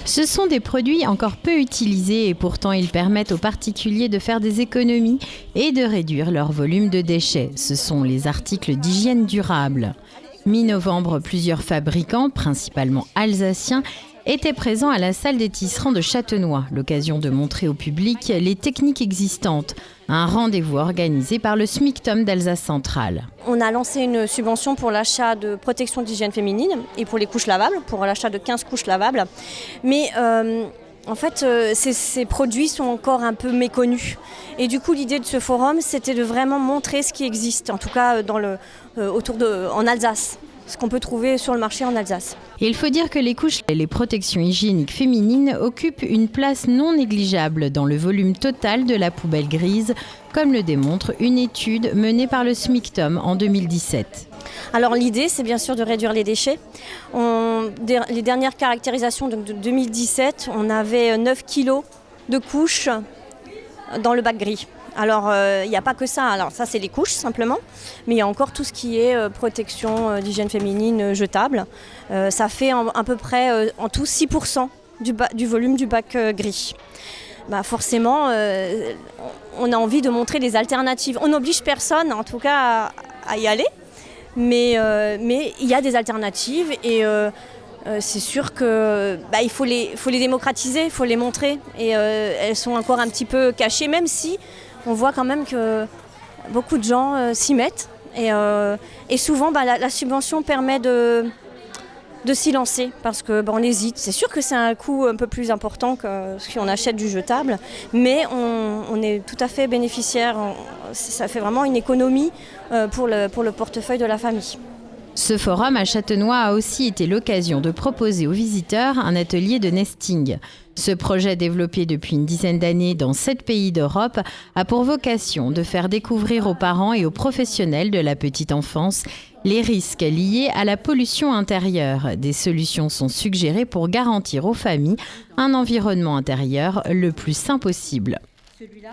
Ce sont des produits encore peu utilisés et pourtant ils permettent aux particuliers de faire des économies et de réduire leur volume de déchets. Ce sont les articles d'hygiène durable. Mi-novembre, plusieurs fabricants, principalement alsaciens, étaient présents à la salle des tisserands de Châtenois, l'occasion de montrer au public les techniques existantes. Un rendez-vous organisé par le SMICTOM d'Alsace Centrale. On a lancé une subvention pour l'achat de protection d'hygiène féminine et pour les couches lavables, pour l'achat de 15 couches lavables. Mais en fait, ces produits sont encore un peu méconnus. Et du coup, l'idée de ce forum, c'était de vraiment montrer ce qui existe, en tout cas en Alsace. Ce qu'on peut trouver sur le marché en Alsace. Il faut dire que les couches et les protections hygiéniques féminines occupent une place non négligeable dans le volume total de la poubelle grise, comme le démontre une étude menée par le SMICTOM en 2017. Alors l'idée, c'est bien sûr de réduire les déchets. Les dernières caractérisations de 2017, on avait 9 kilos de couches dans le bac gris. Alors, il n'y a pas que ça. Alors, ça, c'est les couches, simplement. Mais il y a encore tout ce qui est protection d'hygiène féminine jetable. Ça fait à peu près en tout 6% du volume du bac gris. Forcément, on a envie de montrer des alternatives. On n'oblige personne, en tout cas, à y aller. Mais il y a des alternatives et c'est sûr qu'il faut les démocratiser, il faut les montrer. Et elles sont encore un petit peu cachées, même si on voit quand même que beaucoup de gens s'y mettent. Et souvent, la subvention permet de s'y lancer parce qu'on hésite. C'est sûr que c'est un coût un peu plus important que si on achète du jetable, mais on est tout à fait bénéficiaire. Ça fait vraiment une économie pour le portefeuille de la famille. Ce forum à Châtenois a aussi été l'occasion de proposer aux visiteurs un atelier de nesting. Ce projet développé depuis une dizaine d'années dans 7 pays d'Europe a pour vocation de faire découvrir aux parents et aux professionnels de la petite enfance les risques liés à la pollution intérieure. Des solutions sont suggérées pour garantir aux familles un environnement intérieur le plus sain possible. Celui-là ?